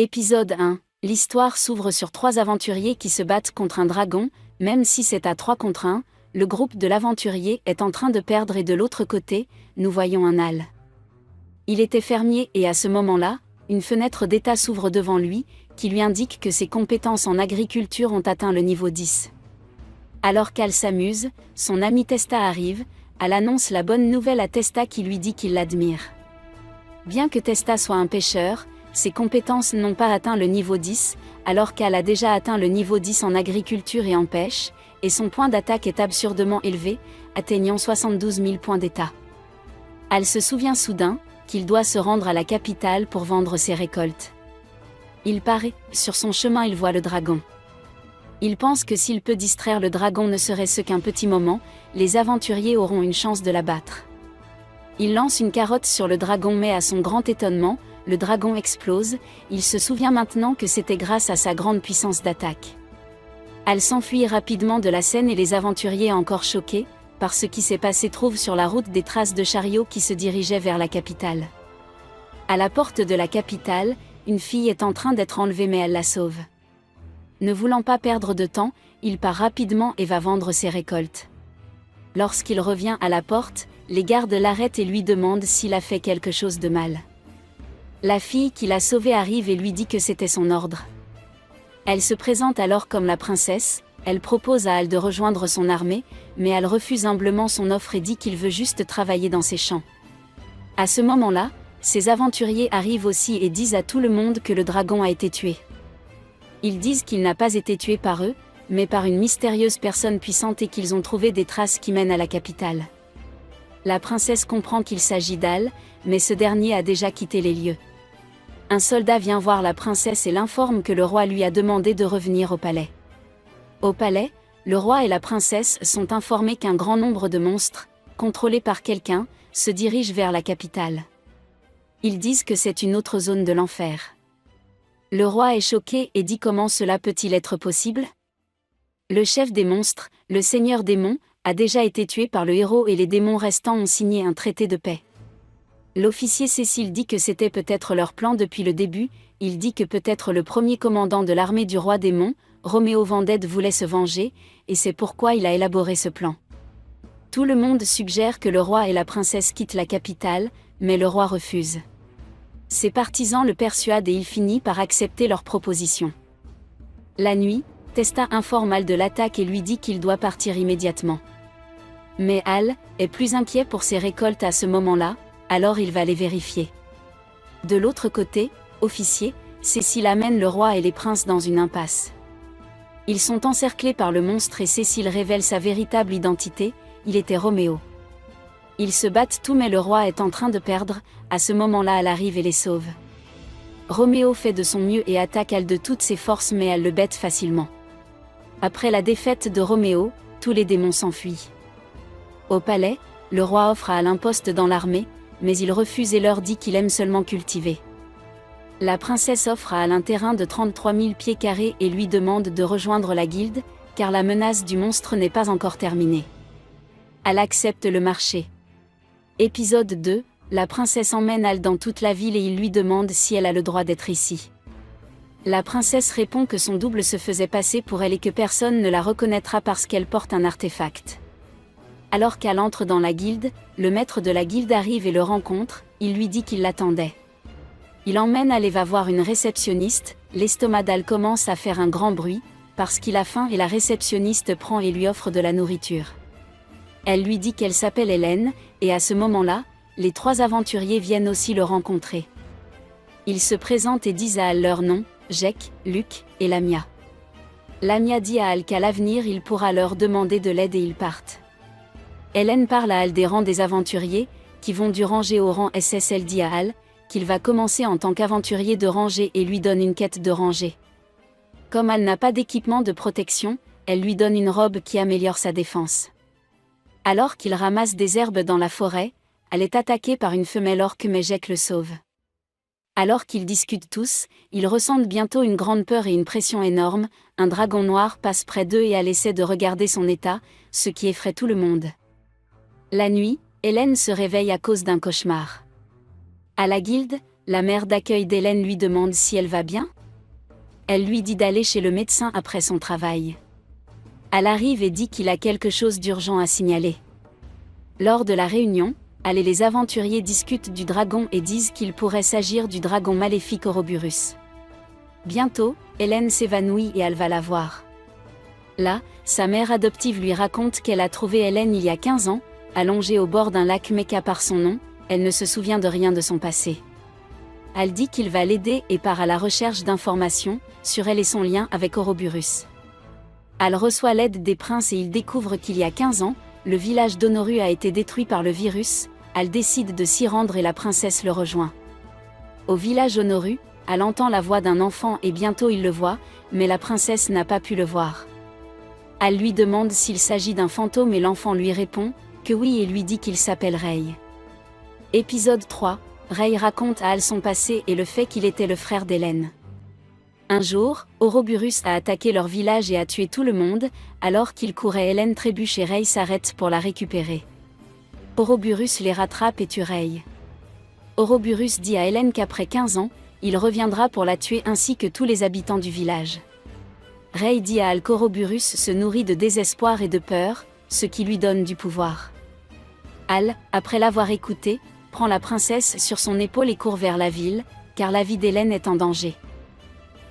Épisode 1. L'histoire s'ouvre sur 3 aventuriers qui se battent contre un dragon. Même si c'est à 3 contre 1, le groupe de l'aventurier est en train de perdre et de l'autre côté, nous voyons un âle. Il était fermier et à ce moment-là, une fenêtre d'état s'ouvre devant lui, qui lui indique que ses compétences en agriculture ont atteint le niveau 10. Alors qu'Al s'amuse, son ami Testa arrive, Al annonce la bonne nouvelle à Testa qui lui dit qu'il l'admire. Bien que Testa soit un pêcheur, ses compétences n'ont pas atteint le niveau 10, alors qu'Al a déjà atteint le niveau 10 en agriculture et en pêche, et son point d'attaque est absurdement élevé, atteignant 72 000 points d'état. Al se souvient soudain qu'il doit se rendre à la capitale pour vendre ses récoltes. Il part et, sur son chemin il voit le dragon. Il pense que s'il peut distraire le dragon ne serait-ce qu'un petit moment, les aventuriers auront une chance de l'abattre. Il lance une carotte sur le dragon mais à son grand étonnement, le dragon explose, il se souvient maintenant que c'était grâce à sa grande puissance d'attaque. Al s'enfuit rapidement de la scène et les aventuriers encore choqués, par ce qui s'est passé trouvent sur la route des traces de chariots qui se dirigeaient vers la capitale. À la porte de la capitale, une fille est en train d'être enlevée mais elle la sauve. Ne voulant pas perdre de temps, il part rapidement et va vendre ses récoltes. Lorsqu'il revient à la porte, les gardes l'arrêtent et lui demandent s'il a fait quelque chose de mal. La fille qui l'a sauvé arrive et lui dit que c'était son ordre. Elle se présente alors comme la princesse, elle propose à Al de rejoindre son armée, mais Al refuse humblement son offre et dit qu'il veut juste travailler dans ses champs. À ce moment-là, ses aventuriers arrivent aussi et disent à tout le monde que le dragon a été tué. Ils disent qu'il n'a pas été tué par eux, mais par une mystérieuse personne puissante et qu'ils ont trouvé des traces qui mènent à la capitale. La princesse comprend qu'il s'agit d'Al, mais ce dernier a déjà quitté les lieux. Un soldat vient voir la princesse et l'informe que le roi lui a demandé de revenir au palais. Au palais, le roi et la princesse sont informés qu'un grand nombre de monstres, contrôlés par quelqu'un, se dirigent vers la capitale. Ils disent que c'est une autre zone de l'enfer. Le roi est choqué et dit comment cela peut-il être possible ? Le chef des monstres, le seigneur démon, a déjà été tué par le héros et les démons restants ont signé un traité de paix. L'officier Cécile dit que c'était peut-être leur plan depuis le début, il dit que peut-être le premier commandant de l'armée du roi démon, Roméo Vendette voulait se venger, et c'est pourquoi il a élaboré ce plan. Tout le monde suggère que le roi et la princesse quittent la capitale, mais le roi refuse. Ses partisans le persuadent et il finit par accepter leur proposition. La nuit, Testa informe Al de l'attaque et lui dit qu'il doit partir immédiatement. Mais Al est plus inquiet pour ses récoltes à ce moment-là, alors il va les vérifier. De l'autre côté, officier, Cécile amène le roi et les princes dans une impasse. Ils sont encerclés par le monstre et Cécile révèle sa véritable identité, il était Roméo. Ils se battent tout mais le roi est en train de perdre, à ce moment-là elle arrive et les sauve. Roméo fait de son mieux et attaque Al de toutes ses forces mais elle le bête facilement. Après la défaite de Roméo, tous les démons s'enfuient. Au palais, le roi offre à Al un poste dans l'armée, mais il refuse et leur dit qu'il aime seulement cultiver. La princesse offre à Al un terrain de 33 000 pieds carrés et lui demande de rejoindre la guilde, car la menace du monstre n'est pas encore terminée. Al accepte le marché. Épisode 2, la princesse emmène Al dans toute la ville et il lui demande si elle a le droit d'être ici. La princesse répond que son double se faisait passer pour elle et que personne ne la reconnaîtra parce qu'elle porte un artefact. Alors qu'Al entre dans la guilde, le maître de la guilde arrive et le rencontre, il lui dit qu'il l'attendait. Il emmène Al et va voir une réceptionniste, l'estomac d'Al commence à faire un grand bruit, parce qu'il a faim et la réceptionniste prend et lui offre de la nourriture. Elle lui dit qu'elle s'appelle Hélène, et à ce moment-là, les 3 aventuriers viennent aussi le rencontrer. Ils se présentent et disent à Al leur nom, Jake, Luc, et Lamia. Lamia dit à Al qu'à l'avenir il pourra leur demander de l'aide et ils partent. Hélène parle à Al des rangs des aventuriers, qui vont du ranger au rang SS. Elle dit à Al, qu'il va commencer en tant qu'aventurier de rangée et lui donne une quête de rangée. Comme Al n'a pas d'équipement de protection, elle lui donne une robe qui améliore sa défense. Alors qu'il ramasse des herbes dans la forêt, Al est attaqué par une femelle orque mais Jake le sauve. Alors qu'ils discutent tous, ils ressentent bientôt une grande peur et une pression énorme, un dragon noir passe près d'eux et Al essaie de regarder son état, ce qui effraie tout le monde. La nuit, Hélène se réveille à cause d'un cauchemar. À la guilde, la mère d'accueil d'Hélène lui demande si elle va bien. Elle lui dit d'aller chez le médecin après son travail. Al arrive et dit qu'il a quelque chose d'urgent à signaler. Lors de la réunion, Al et les aventuriers discutent du dragon et disent qu'il pourrait s'agir du dragon maléfique Ouroboros. Bientôt, Hélène s'évanouit et Al va la voir. Là, sa mère adoptive lui raconte qu'elle a trouvé Hélène il y a 15 ans, allongée au bord d'un lac Mecca par son nom, elle ne se souvient de rien de son passé. Al dit qu'il va l'aider et part à la recherche d'informations sur elle et son lien avec Ouroboros. Al reçoit l'aide des princes et il découvre qu'il y a 15 ans, le village d'Onoru a été détruit par le virus. Al décide de s'y rendre et la princesse le rejoint. Au village Onoru, Al entend la voix d'un enfant et bientôt il le voit, mais la princesse n'a pas pu le voir. Al lui demande s'il s'agit d'un fantôme et l'enfant lui répond que oui et lui dit qu'il s'appelle Rei. Épisode 3, Rei raconte à Al son passé et le fait qu'il était le frère d'Hélène. Un jour, Ouroboros a attaqué leur village et a tué tout le monde, alors qu'il courait Hélène trébuche et Rei s'arrête pour la récupérer. Ouroboros les rattrape et tue Rei. Ouroboros dit à Hélène qu'après 15 ans, il reviendra pour la tuer ainsi que tous les habitants du village. Rei dit à Al qu'Ouroboros se nourrit de désespoir et de peur, ce qui lui donne du pouvoir. Al, après l'avoir écouté, prend la princesse sur son épaule et court vers la ville, car la vie d'Hélène est en danger.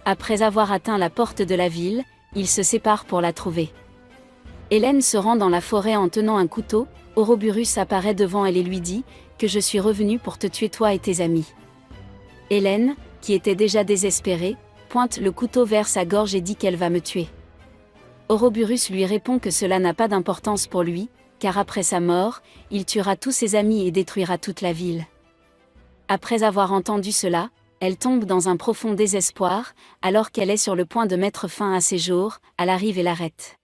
Après avoir atteint la porte de la ville, ils se séparent pour la trouver. Hélène se rend dans la forêt en tenant un couteau, Ouroboros apparaît devant elle et lui dit que je suis revenu pour te tuer toi et tes amis. Hélène, qui était déjà désespérée, pointe le couteau vers sa gorge et dit qu'elle va me tuer. Ouroboros lui répond que cela n'a pas d'importance pour lui, car après sa mort, il tuera tous ses amis et détruira toute la ville. Après avoir entendu cela, elle tombe dans un profond désespoir, alors qu'elle est sur le point de mettre fin à ses jours, Al arrive et l'arrête.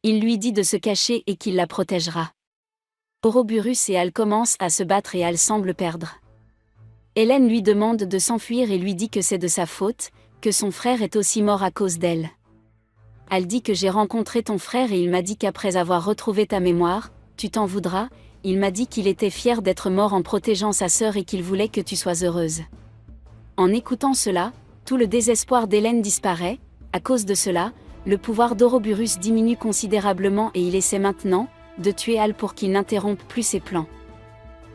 Il lui dit de se cacher et qu'il la protégera. Ouroboros et Al commencent à se battre et Al semble perdre. Hélène lui demande de s'enfuir et lui dit que c'est de sa faute, que son frère est aussi mort à cause d'elle. Al dit que j'ai rencontré ton frère et il m'a dit qu'après avoir retrouvé ta mémoire, tu t'en voudras, il m'a dit qu'il était fier d'être mort en protégeant sa sœur et qu'il voulait que tu sois heureuse. En écoutant cela, tout le désespoir d'Hélène disparaît, à cause de cela, le pouvoir d'Ouroboros diminue considérablement et il essaie maintenant de tuer Al pour qu'il n'interrompe plus ses plans.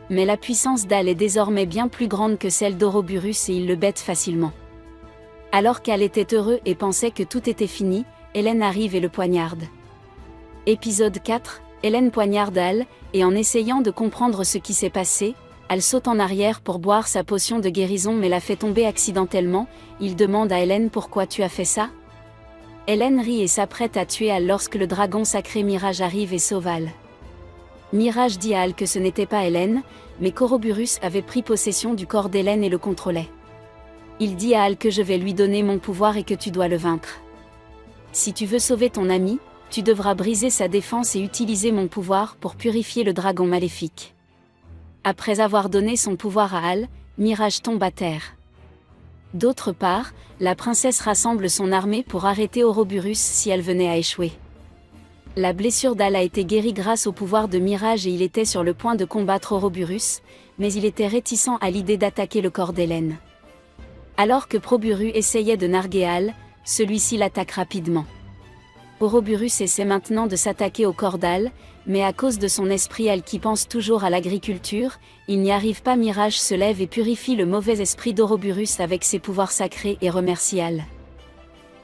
Mais la puissance d'Al est désormais bien plus grande que celle d'Ouroboros et il le bête facilement. Alors qu'Al était heureux et pensait que tout était fini, Hélène arrive et le poignarde. Épisode 4, Hélène poignarde Al, et en essayant de comprendre ce qui s'est passé, Al saute en arrière pour boire sa potion de guérison mais la fait tomber accidentellement. Il demande à Hélène pourquoi tu as fait ça. Hélène rit et s'apprête à tuer Al lorsque le dragon sacré Mirage arrive et sauve Al. Mirage dit à Al que ce n'était pas Hélène, mais qu'Ouroboros avait pris possession du corps d'Hélène et le contrôlait. Il dit à Al que je vais lui donner mon pouvoir et que tu dois le vaincre. Si tu veux sauver ton ami, tu devras briser sa défense et utiliser mon pouvoir pour purifier le dragon maléfique. Après avoir donné son pouvoir à Al, Mirage tombe à terre. D'autre part, la princesse rassemble son armée pour arrêter Ouroboros si elle venait à échouer. La blessure d'Al a été guérie grâce au pouvoir de Mirage et il était sur le point de combattre Ouroboros, mais il était réticent à l'idée d'attaquer le corps d'Hélène. Alors que Proburu essayait de narguer Al, celui-ci l'attaque rapidement. Ouroboros essaie maintenant de s'attaquer au corps d'Al, mais à cause de son esprit Al qui pense toujours à l'agriculture, il n'y arrive pas. Mirage se lève et purifie le mauvais esprit d'Ouroboros avec ses pouvoirs sacrés et remercie Al.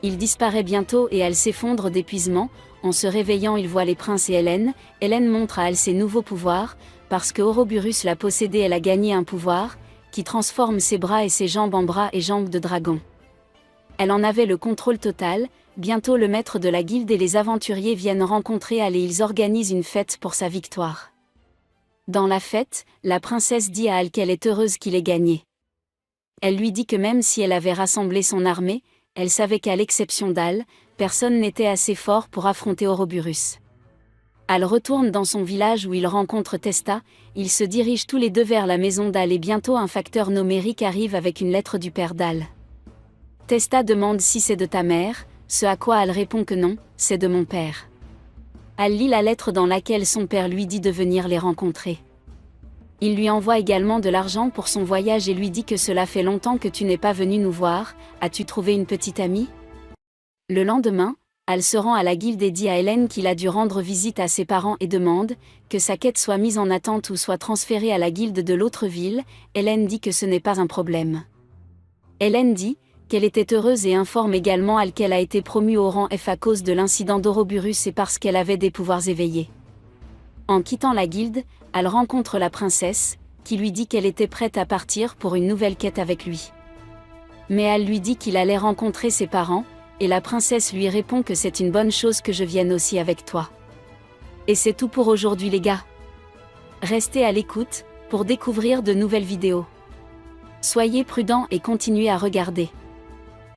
Il disparaît bientôt et Al s'effondre d'épuisement. En se réveillant, il voit les princes et Hélène. Hélène montre à Al ses nouveaux pouvoirs, parce que Ouroboros l'a possédé, elle a gagné un pouvoir, qui transforme ses bras et ses jambes en bras et jambes de dragon. Elle en avait le contrôle total. Bientôt le maître de la guilde et les aventuriers viennent rencontrer Al et ils organisent une fête pour sa victoire. Dans la fête, la princesse dit à Al qu'elle est heureuse qu'il ait gagné. Elle lui dit que même si elle avait rassemblé son armée, elle savait qu'à l'exception d'Al, personne n'était assez fort pour affronter Ouroboros. Al retourne dans son village où il rencontre Testa, ils se dirigent tous les deux vers la maison d'Al et bientôt un facteur nommé Rick arrive avec une lettre du père d'Al. Testa demande si c'est de ta mère, ce à quoi Al répond que non, c'est de mon père. Al lit la lettre dans laquelle son père lui dit de venir les rencontrer. Il lui envoie également de l'argent pour son voyage et lui dit que cela fait longtemps que tu n'es pas venu nous voir, as-tu trouvé une petite amie? Le lendemain, Hal se rend à la guilde et dit à Hélène qu'il a dû rendre visite à ses parents et demande que sa quête soit mise en attente ou soit transférée à la guilde de l'autre ville. Hélène dit que ce n'est pas un problème. Hélène dit qu'elle était heureuse et informe également Hal qu'elle a été promue au rang F à cause de l'incident d'Ouroboros et parce qu'elle avait des pouvoirs éveillés. En quittant la guilde, Hal rencontre la princesse, qui lui dit qu'elle était prête à partir pour une nouvelle quête avec lui. Mais Hal lui dit qu'il allait rencontrer ses parents, et la princesse lui répond que c'est une bonne chose que je vienne aussi avec toi. Et c'est tout pour aujourd'hui les gars. Restez à l'écoute, pour découvrir de nouvelles vidéos. Soyez prudents et continuez à regarder.